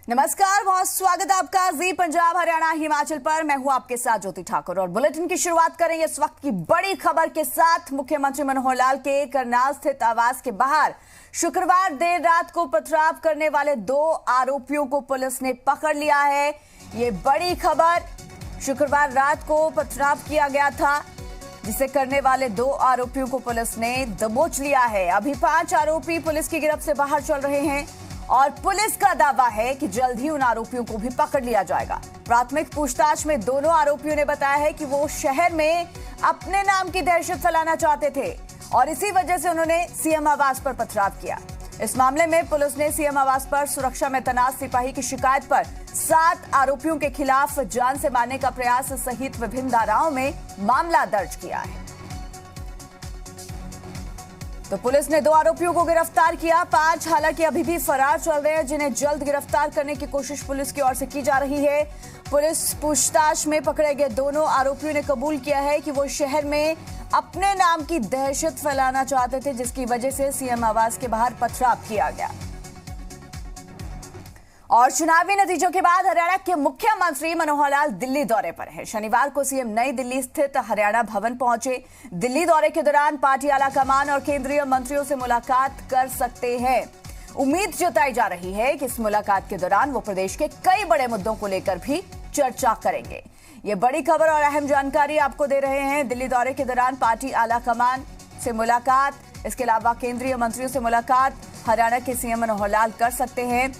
नमस्कार, बहुत स्वागत है आपका जी पंजाब हरियाणा हिमाचल पर। मैं हूं आपके साथ ज्योति ठाकुर और बुलेटिन की शुरुआत करेंगे इस वक्त की बड़ी खबर के साथ। मुख्यमंत्री मनोहर लाल के करनाल स्थित आवास के बाहर शुक्रवार देर रात को पथराव करने वाले 2 आरोपियों को पुलिस ने पकड़ लिया है। ये बड़ी खबर, शुक्रवार रात को पथराव किया गया था जिसे करने वाले 2 आरोपियों को पुलिस ने दबोच लिया है। अभी 5 आरोपी पुलिस की गिरफ्त से बाहर चल रहे हैं और पुलिस का दावा है कि जल्द ही उन आरोपियों को भी पकड़ लिया जाएगा। प्राथमिक पूछताछ में दोनों आरोपियों ने बताया है कि वो शहर में अपने नाम की दहशत फैलाना चाहते थे और इसी वजह से उन्होंने सीएम आवास पर पथराव किया। इस मामले में पुलिस ने सीएम आवास पर सुरक्षा में तैनात सिपाही की शिकायत पर 7 आरोपियों के खिलाफ जान से मारने का प्रयास सहित विभिन्न धाराओं में मामला दर्ज किया है। तो पुलिस ने 2 आरोपियों को गिरफ्तार किया। 5 हालांकि अभी भी फरार चल रहे हैं, जिन्हें जल्द गिरफ्तार करने की कोशिश पुलिस की ओर से की जा रही है। पुलिस पूछताछ में पकड़े गए दोनों आरोपियों ने कबूल किया है कि वो शहर में अपने नाम की दहशत फैलाना चाहते थे, जिसकी वजह से सीएम आवास के बाहर पथराव किया गया। और चुनावी नतीजों के बाद हरियाणा के मुख्यमंत्री मनोहर लाल दिल्ली दौरे पर हैं। शनिवार को सीएम नई दिल्ली स्थित हरियाणा भवन पहुंचे। दिल्ली दौरे के दौरान पार्टी आलाकमान और केंद्रीय मंत्रियों से मुलाकात कर सकते हैं। उम्मीद जताई जा रही है कि इस मुलाकात के दौरान वो प्रदेश के कई बड़े मुद्दों को लेकर भी चर्चा करेंगे। ये बड़ी खबर और अहम जानकारी आपको दे रहे हैं। दिल्ली दौरे के दौरान पार्टी आलाकमान से मुलाकात, इसके अलावा केंद्रीय मंत्रियों से मुलाकात हरियाणा के सीएम मनोहर लाल कर सकते हैं।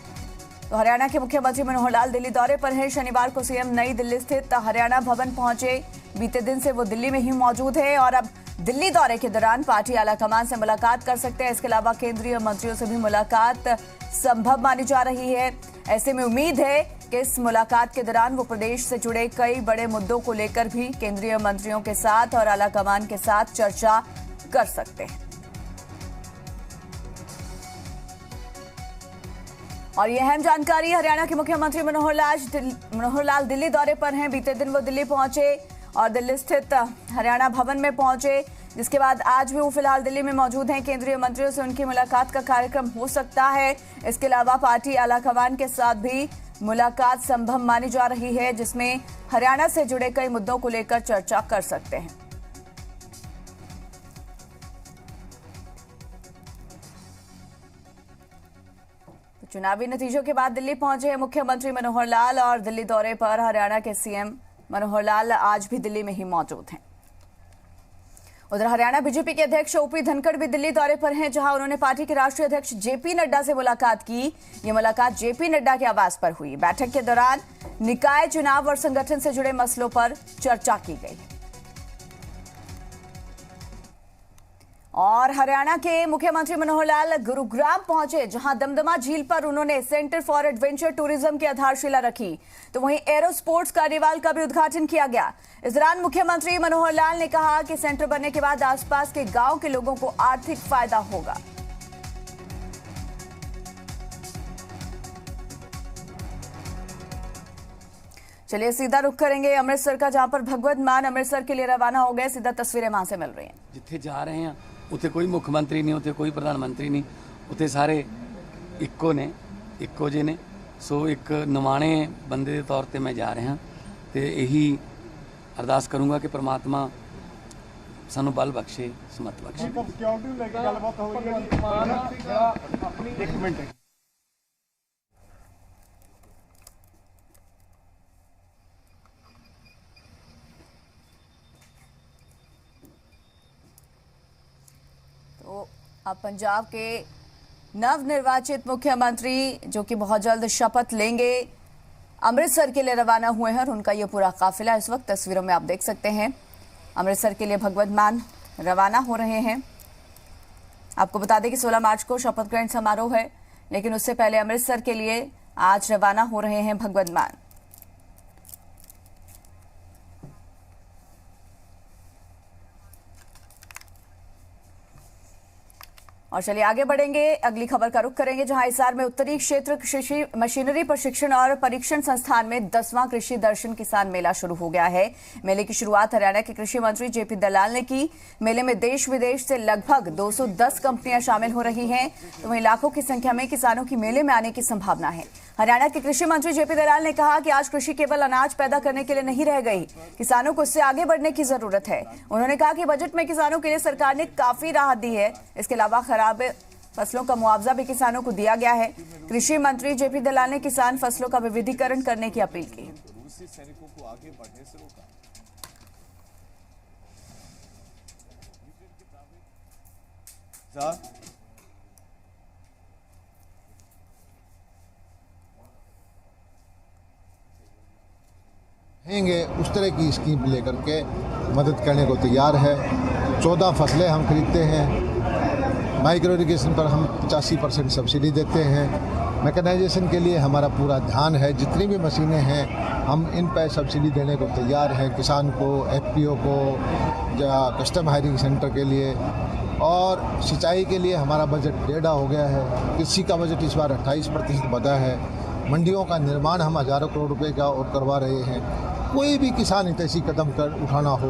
तो हरियाणा के मुख्यमंत्री मनोहर लाल दिल्ली दौरे पर हैं। शनिवार को सीएम नई दिल्ली स्थित हरियाणा भवन पहुंचे। बीते दिन से वो दिल्ली में ही मौजूद है और अब दिल्ली दौरे के दौरान पार्टी आलाकमान से मुलाकात कर सकते हैं। इसके अलावा केंद्रीय मंत्रियों से भी मुलाकात संभव मानी जा रही है। ऐसे में उम्मीद है कि इस मुलाकात के दौरान वो प्रदेश से जुड़े कई बड़े मुद्दों को लेकर भी केंद्रीय मंत्रियों के साथ और आलाकमान के साथ चर्चा कर सकते हैं। और यह अहम जानकारी, हरियाणा के मुख्यमंत्री मनोहर लाल दिल्ली दौरे पर हैं। बीते दिन वो दिल्ली पहुंचे और दिल्ली स्थित हरियाणा भवन में पहुंचे, जिसके बाद आज भी वो फिलहाल दिल्ली में मौजूद हैं। केंद्रीय मंत्रियों से उनकी मुलाकात का कार्यक्रम हो सकता है। इसके अलावा पार्टी आलाकमान के साथ भी मुलाकात संभव मानी जा रही है, जिसमें हरियाणा से जुड़े कई मुद्दों को लेकर चर्चा कर सकते हैं। चुनावी नतीजों के बाद दिल्ली पहुंचे हैं मुख्यमंत्री मनोहर लाल और दिल्ली दौरे पर हरियाणा के सीएम मनोहर लाल आज भी दिल्ली में ही मौजूद हैं। उधर हरियाणा बीजेपी के अध्यक्ष ओपी धनखड़ भी दिल्ली दौरे पर हैं, जहां उन्होंने पार्टी के राष्ट्रीय अध्यक्ष जेपी नड्डा से मुलाकात की। ये मुलाकात जेपी नड्डा के आवास पर हुई। बैठक के दौरान निकाय चुनाव और संगठन से जुड़े मसलों पर चर्चा की गई। और हरियाणा के मुख्यमंत्री मनोहर लाल गुरुग्राम पहुंचे, जहां दमदमा झील पर उन्होंने सेंटर फॉर एडवेंचर टूरिज्म की आधारशिला रखी। तो वहीं एरो स्पोर्ट्स कार्निवाल का भी उद्घाटन किया गया। इस दौरान मुख्यमंत्री मनोहर लाल ने कहा कि सेंटर बनने के बाद आसपास के गांव के लोगों को आर्थिक फायदा होगा। चलिए सीधा रुख करेंगे अमृतसर का, जहां पर भगवत मान अमृतसर के लिए रवाना हो गए। सीधा तस्वीरें वहां से मिल रही हैं। जिथे जा रहे हैं उत्थे कोई मुख्य मंत्री नहीं, उत्थे कोई प्रधानमंत्री नहीं, उत्थे सारे इक्को ने, इक्को जे ने। सो एक नवाणे बंदे के तौर पर मैं जा रहा तो यही अरदास करूँगा कि परमात्मा सानू बल बख्शे, समत बख्शे। तो अब पंजाब के नवनिर्वाचित मुख्यमंत्री, जो कि बहुत जल्द शपथ लेंगे, अमृतसर के लिए रवाना हुए हैं और उनका ये पूरा काफिला इस वक्त तस्वीरों में आप देख सकते हैं। अमृतसर के लिए भगवत मान रवाना हो रहे हैं। आपको बता दें कि 16 मार्च को शपथ ग्रहण समारोह है, लेकिन उससे पहले अमृतसर के लिए आज रवाना हो रहे हैं भगवत मान। और चलिए आगे बढ़ेंगे, अगली खबर का रुख करेंगे, जहां हिसार में उत्तरी क्षेत्र कृषि मशीनरी प्रशिक्षण और परीक्षण संस्थान में 10वां कृषि दर्शन किसान मेला शुरू हो गया है। मेले की शुरुआत हरियाणा के कृषि मंत्री जेपी दलाल ने की। मेले में देश विदेश से लगभग 210 कंपनियां शामिल हो रही हैं, तो वहीं लाखों की संख्या में किसानों की मेले में आने की संभावना है। हरियाणा के कृषि मंत्री जेपी दलाल ने कहा कि आज कृषि केवल अनाज पैदा करने के लिए नहीं रह गई, किसानों को इससे आगे बढ़ने की जरूरत है। उन्होंने कहा कि बजट में किसानों के लिए सरकार ने काफी राहत दी है। इसके अलावा खराब फसलों का मुआवजा भी किसानों को दिया गया है। कृषि मंत्री जेपी दलाल ने किसान फसलों का विविधीकरण करने की अपील की। सैनिकों को आगे बढ़ने से रोका। उस तरह की स्कीम लेकर के मदद करने को तैयार है। 14 फसलें हम खरीदते हैं, माइक्रो इरिगेशन पर हम 85% सब्सिडी देते हैं, मैकेनाइजेशन के लिए हमारा पूरा ध्यान है। जितनी भी मशीनें हैं हम इन पर सब्सिडी देने को तैयार हैं, किसान को, एफपीओ को, या कस्टम हायरिंग सेंटर के लिए। और सिंचाई के लिए हमारा बजट 1.5 हो गया है। कृषि का बजट इस बार 28% बढ़ा है। मंडियों का निर्माण हम हज़ारों करोड़ रुपए का और करवा रहे हैं। कोई भी किसान हितैषी कदम कर उठाना हो,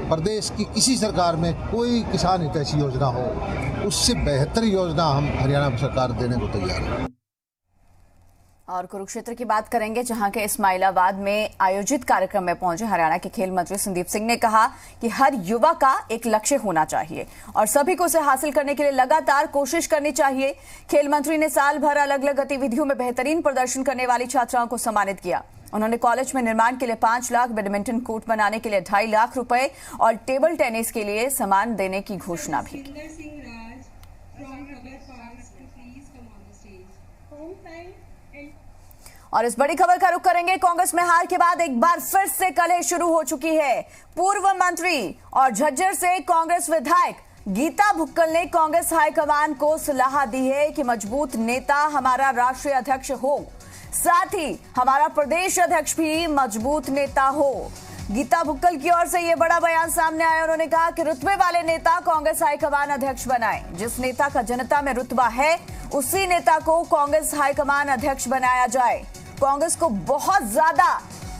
प्रदेश की किसी सरकार में कोई किसान हितैषी योजना हो, उससे बेहतर योजना हम हरियाणा सरकार देने को तैयार है। और कुरुक्षेत्र की बात करेंगे, जहां के इस्माइलाबाद में आयोजित कार्यक्रम में पहुंचे हरियाणा के खेल मंत्री संदीप सिंह ने कहा कि हर युवा का एक लक्ष्य होना चाहिए और सभी को उसे हासिल करने के लिए लगातार कोशिश करनी चाहिए। खेल मंत्री ने साल भर अलग अलग गतिविधियों में बेहतरीन प्रदर्शन करने वाली छात्राओं को सम्मानित किया। उन्होंने कॉलेज में निर्माण के लिए 5 लाख, बैडमिंटन कोर्ट बनाने के लिए 2.5 लाख रुपए और टेबल टेनिस के लिए सामान देने की घोषणा भी की। और इस बड़ी खबर का रुख करेंगे। कांग्रेस में हार के बाद एक बार फिर से कलह शुरू हो चुकी है। पूर्व मंत्री और झज्जर से कांग्रेस विधायक गीता भुक्कल ने कांग्रेस हाईकमान को सलाह दी है कि मजबूत नेता हमारा राष्ट्रीय अध्यक्ष हो, साथ ही हमारा प्रदेश अध्यक्ष भी मजबूत नेता हो। गीता भुक्कल की ओर से यह बड़ा बयान सामने आया। उन्होंने कहा कि रुतबे वाले नेता कांग्रेस हाईकमान अध्यक्ष बनाए। जिस नेता का जनता में रुतबा है उसी नेता को कांग्रेस हाईकमान अध्यक्ष बनाया जाए। कांग्रेस को बहुत ज्यादा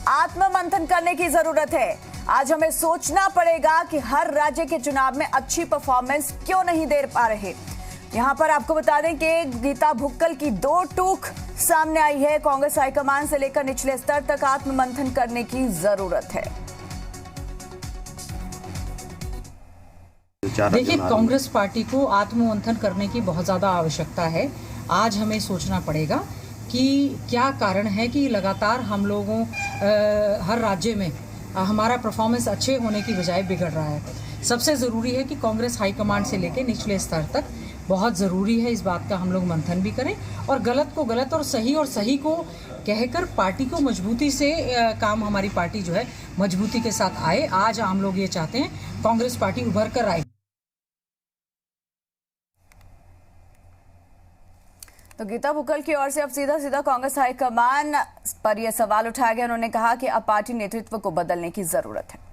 आत्ममंथन करने की जरूरत है। आज हमें सोचना पड़ेगा कि हर राज्य के चुनाव में अच्छी परफॉर्मेंस क्यों नहीं दे पा रहे। यहां पर आपको बता दें कि गीता भुक्कल की 2 टूक सामने आई है। कांग्रेस हाईकमान से लेकर निचले स्तर तक आत्ममंथन करने की जरूरत है। देखिए, कांग्रेस पार्टी को आत्ममंथन करने की बहुत ज्यादा आवश्यकता है। आज हमें सोचना पड़ेगा कि क्या कारण है कि लगातार हम लोगों हर राज्य में हमारा परफॉर्मेंस अच्छे होने की बजाय बिगड़ रहा है। सबसे ज़रूरी है कि कांग्रेस हाईकमांड से लेकर निचले स्तर तक बहुत ज़रूरी है इस बात का हम लोग मंथन भी करें और गलत को गलत और सही को कहकर पार्टी को मजबूती से काम हमारी पार्टी जो है मजबूती के साथ आए। आज हम लोग ये चाहते हैं कांग्रेस पार्टी उभर कर आए। तो गीता भुक्कल की ओर से अब सीधा कांग्रेस हाईकमान पर यह सवाल उठाया गया। उन्होंने कहा कि अब पार्टी नेतृत्व को बदलने की जरूरत है।